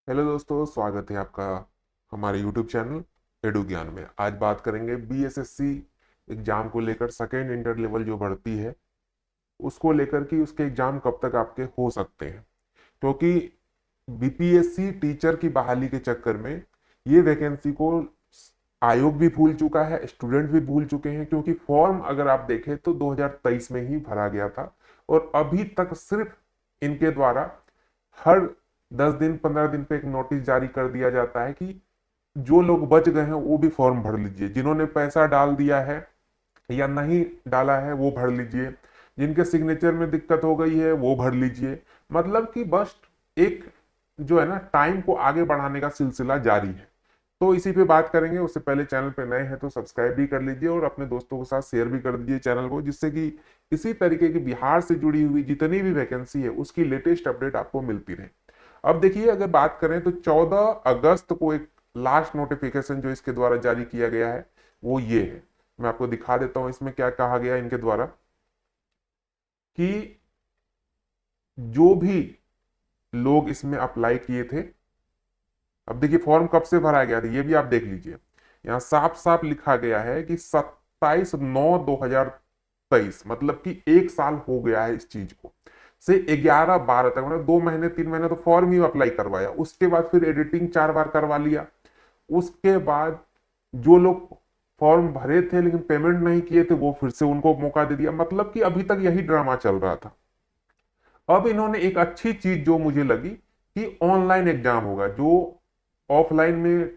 Hello दोस्तों, स्वागत है आपका हमारे यूट्यूब चैनल एडू ज्ञान में। आज बात करेंगे बीएसएससी एग्जाम को लेकर। सेकेंड इंटर लेवल जो भर्ती है उसको लेकर कि उसके एग्जाम कब तक आपके हो सकते हैं, क्योंकि बीपीएससी टीचर की बहाली के चक्कर में ये वैकेंसी को आयोग भी भूल चुका है, स्टूडेंट भी भूल चुके हैं। क्योंकि फॉर्म अगर आप देखें तो 2023 में ही भरा गया था और अभी तक सिर्फ इनके द्वारा हर 10 दिन 15 दिन पे एक नोटिस जारी कर दिया जाता है कि जो लोग बच गए हैं वो भी फॉर्म भर लीजिए, जिन्होंने पैसा डाल दिया है या नहीं डाला है वो भर लीजिए, जिनके सिग्नेचर में दिक्कत हो गई है वो भर लीजिए। मतलब कि बस एक जो है ना टाइम को आगे बढ़ाने का सिलसिला जारी है। तो इसी पे बात करेंगे। उससे पहले चैनल पे नए हैं तो सब्सक्राइब भी कर लीजिए और अपने दोस्तों के साथ शेयर भी कर दीजिए चैनल को, जिससे कि इसी तरीके की बिहार से जुड़ी हुई जितनी भी वैकेंसी है उसकी लेटेस्ट अपडेट आपको मिलती रहे। अब देखिए, अगर बात करें तो 14 अगस्त को एक लास्ट नोटिफिकेशन जो इसके द्वारा जारी किया गया है वो ये है। मैं आपको दिखा देता हूं इसमें क्या कहा गया इनके द्वारा कि जो भी लोग इसमें अप्लाई किए थे, अब देखिए फॉर्म कब से भरा गया था ये भी आप देख लीजिए। यहाँ साफ साफ लिखा गया है कि 27/9/2023, मतलब कि एक साल हो गया है इस चीज को, से 11/12 तक, मतलब 2 महीने 3 महीने तो फॉर्म ही अप्लाई करवाया। उसके बाद फिर एडिटिंग 4 बार करवा लिया। उसके बाद जो लोग फॉर्म भरे थे लेकिन पेमेंट नहीं किए थे वो फिर से उनको मौका दे दिया। मतलब कि अभी तक यही ड्रामा चल रहा था। अब इन्होंने एक अच्छी चीज जो मुझे लगी कि ऑनलाइन एग्जाम होगा। जो ऑफलाइन में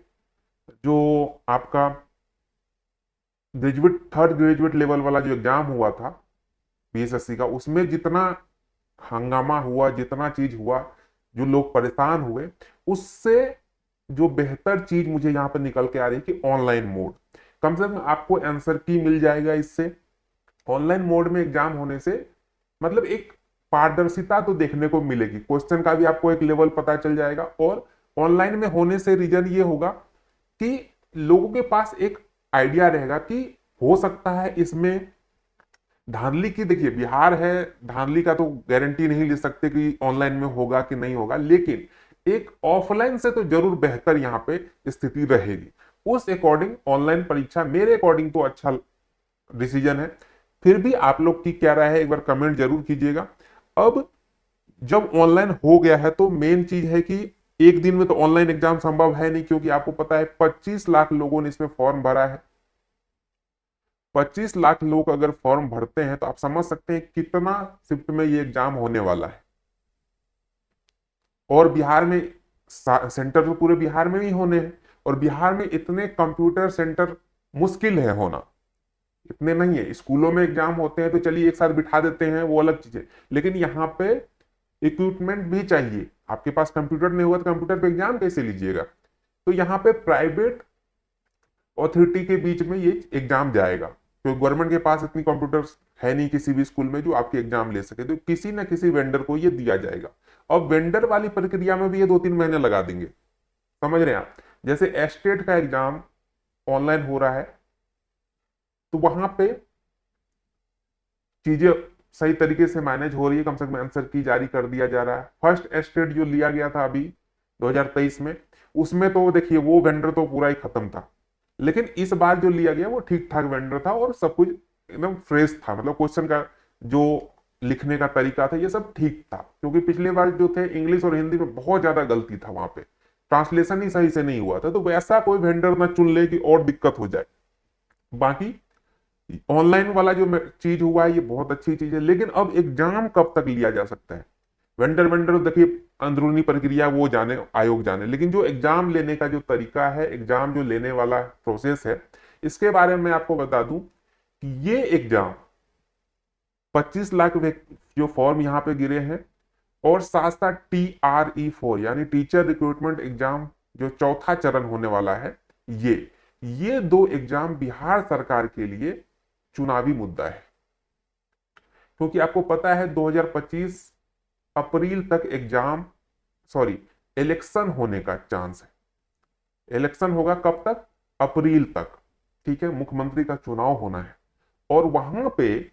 जो आपका ग्रेजुएट थर्ड ग्रेजुएट लेवल वाला जो एग्जाम हुआ था बीएसएससी का, उसमें जितना हंगामा हुआ, जितना चीज हुआ, जो लोग परेशान हुए, उससे जो बेहतर चीज मुझे यहाँ पर निकल के आ रही है कि ऑनलाइन मोड, कम से कम आपको आंसर की मिल जाएगा इससे। ऑनलाइन मोड में एग्जाम होने से मतलब एक पारदर्शिता तो देखने को मिलेगी, क्वेश्चन का भी आपको एक लेवल पता चल जाएगा। और ऑनलाइन में होने से रीजन ये होगा कि लोगों के पास एक आइडिया रहेगा कि हो सकता है इसमें धांधली की। देखिए बिहार है, धांधली का तो गारंटी नहीं ले सकते कि ऑनलाइन में होगा कि नहीं होगा, लेकिन एक ऑफलाइन से तो जरूर बेहतर यहाँ पे स्थिति रहेगी। उस अकॉर्डिंग ऑनलाइन परीक्षा मेरे अकॉर्डिंग तो अच्छा डिसीजन है। फिर भी आप लोग की क्या राय है एक बार कमेंट जरूर कीजिएगा। अब जब ऑनलाइन हो गया है तो मेन चीज है कि एक दिन में तो ऑनलाइन एग्जाम संभव है नहीं, क्योंकि आपको पता है 25 लाख लोगों ने इसमें फॉर्म भरा है। 25 लाख लोग अगर फॉर्म भरते हैं तो आप समझ सकते हैं कितना शिफ्ट में ये एग्जाम होने वाला है। और बिहार में सेंटर तो पूरे बिहार में ही होने हैं, और बिहार में इतने कंप्यूटर सेंटर मुश्किल है होना, इतने नहीं है। स्कूलों में एग्जाम होते हैं तो चलिए एक साथ बिठा देते हैं, वो अलग चीज है, लेकिन यहाँ पे इक्विपमेंट भी चाहिए। आपके पास कंप्यूटर नहीं हुआ तो कंप्यूटर पे एग्जाम कैसे लीजिएगा। तो यहाँ पे प्राइवेट अथॉरिटी के बीच में ये एग्जाम जाएगा, तो गवर्नमेंट के पास इतनी कंप्यूटर्स है नहीं किसी भी स्कूल में जो आपके एग्जाम ले सके, तो किसी ना किसी वेंडर को ये दिया जाएगा। अब वेंडर वाली प्रक्रिया में भी ये 2-3 महीने लगा देंगे। समझ रहे हैं आप। जैसे एस्टेट का एग्जाम ऑनलाइन हो रहा है तो वहां पे चीजें सही तरीके से मैनेज हो रही है, कम से कम आंसर की जारी कर दिया जा रहा है। फर्स्ट एस्टेट जो लिया गया था अभी 2023 में, उसमें तो देखिए वो वेंडर तो पूरा ही खत्म था, लेकिन इस बार जो लिया गया वो ठीक ठाक वेंडर था और सब कुछ एकदम फ्रेश था। मतलब क्वेश्चन का जो लिखने का तरीका था ये सब ठीक था, क्योंकि पिछली बार जो थे इंग्लिश और हिंदी में बहुत ज्यादा गलती था, वहां पे ट्रांसलेशन ही सही से नहीं हुआ था। तो वैसा कोई वेंडर ना चुन ले कि और दिक्कत हो जाए। बाकी ऑनलाइन वाला जो चीज हुआ है ये बहुत अच्छी चीज है, लेकिन अब एग्जाम कब तक लिया जा सकता है। वेंडर वेंडर देखिए अंदरूनी प्रक्रिया वो जाने, आयोग जाने, लेकिन जो एग्जाम लेने का जो तरीका है, एग्जाम जो लेने वाला प्रोसेस है, इसके बारे में आपको बता दूं कि ये एग्जाम 25 लाख जो फॉर्म यहाँ पे गिरे हैं, और साथ साथ TRE4 यानी टीचर रिक्रूटमेंट एग्जाम जो चौथा चरण होने वाला है, ये दो एग्जाम बिहार सरकार के लिए चुनावी मुद्दा है। क्योंकि आपको पता है 2025 अप्रैल तक एग्जाम, सॉरी, इलेक्शन होने का चांस है। इलेक्शन होगा कब तक? अप्रैल तक। ठीक है, मुख्यमंत्री का चुनाव होना है, और वहां पे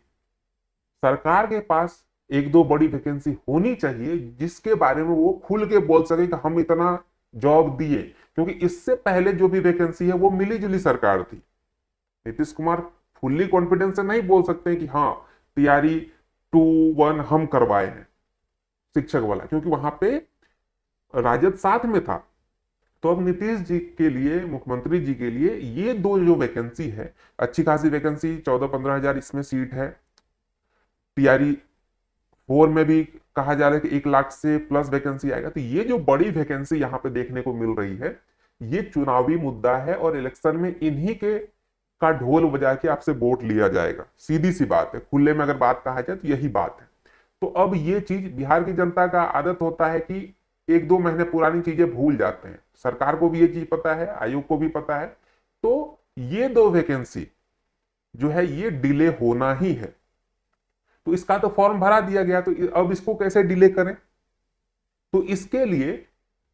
सरकार के पास एक दो बड़ी वैकेंसी होनी चाहिए जिसके बारे में वो खुल के बोल सके कि हम इतना जॉब दिए, क्योंकि इससे पहले जो भी वैकेंसी है वो मिली जुली सरकार थी। नीतीश कुमार फुल्ली कॉन्फिडेंस से नहीं बोल सकते कि हाँ तैयारी 2-1 हम करवाए हैं शिक्षक वाला, क्योंकि वहां पे राजद साथ में था। तो अब नीतीश जी के लिए, मुख्यमंत्री जी के लिए ये दो जो वैकेंसी है, अच्छी खासी वैकेंसी, 14-15 हजार इसमें सीट है। टीआरई 4 में भी कहा जा रहा है कि 1 लाख से प्लस वैकेंसी आएगा। तो ये जो बड़ी वैकेंसी यहाँ पे देखने को मिल रही है, ये चुनावी मुद्दा है और इलेक्शन में इन्हीं के का ढोल बजा के आपसे वोट लिया जाएगा। सीधी सी बात है, खुले में अगर बात कहा जाए तो यही बात है। तो अब ये चीज बिहार की जनता का आदत होता है कि 1-2 महीने पुरानी चीजें भूल जाते हैं। सरकार को भी ये चीज पता है, आयोग को भी पता है। तो ये 2 वैकेंसी जो है ये डिले होना ही है। तो इसका तो फॉर्म भरा दिया गया, तो अब इसको कैसे डिले करें? तो इसके लिए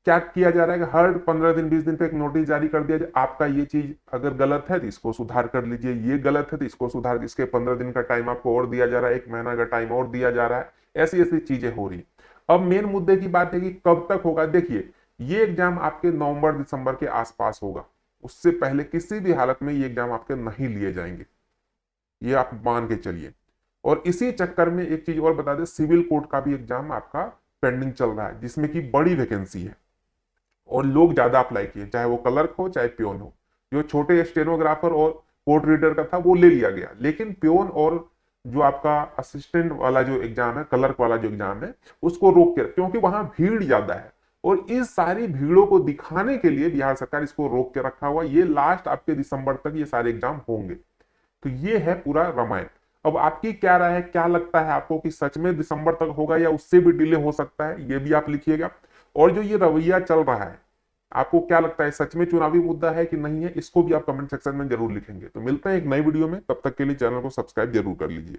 क्या किया जा रहा है कि हर 15 दिन 20 दिन पे एक नोटिस जारी कर दिया जाए, आपका ये चीज अगर गलत है तो इसको सुधार कर लीजिए, ये गलत है तो इसको सुधार, इसके 15 दिन का टाइम आपको और दिया जा रहा है, 1 महीना का टाइम और दिया जा रहा है। ऐसी ऐसी चीजें हो रही। अब मेन मुद्दे की बात है कि कब तक होगा। देखिए ये एग्जाम आपके नवंबर दिसंबर के आसपास होगा, उससे पहले किसी भी हालत में ये एग्जाम आपके नहीं लिए जाएंगे, ये आप मान के चलिए। और इसी चक्कर में एक चीज और बता दें, सिविल कोर्ट का भी एग्जाम आपका पेंडिंग चल रहा है, जिसमें की बड़ी वैकेंसी है और लोग ज्यादा अप्लाई किए, चाहे वो क्लर्क हो चाहे प्योन हो। जो छोटे स्टेनोग्राफर और कोर्ट रीडर का था वो ले लिया गया, लेकिन प्योन और जो आपका असिस्टेंट वाला जो एग्जाम है, क्लर्क वाला जो एग्जाम है, उसको रोक के, क्योंकि वहां भीड़ ज्यादा है और इस सारी भीड़ों को दिखाने के लिए बिहार सरकार इसको रोक के रखा हुआ। ये लास्ट आपके दिसंबर तक ये सारे एग्जाम होंगे। तो ये है पूरा रामायण। अब आपकी क्या राय है, क्या लगता है आपको कि सच में दिसंबर तक होगा या उससे भी डिले हो सकता है? ये भी आप लिखिएगा। और जो ये रवैया चल रहा है, आपको क्या लगता है, सच में चुनावी मुद्दा है कि नहीं है? इसको भी आप कमेंट सेक्शन में जरूर लिखेंगे। तो मिलते हैं एक नई वीडियो में, तब तक के लिए चैनल को सब्सक्राइब जरूर कर लीजिए।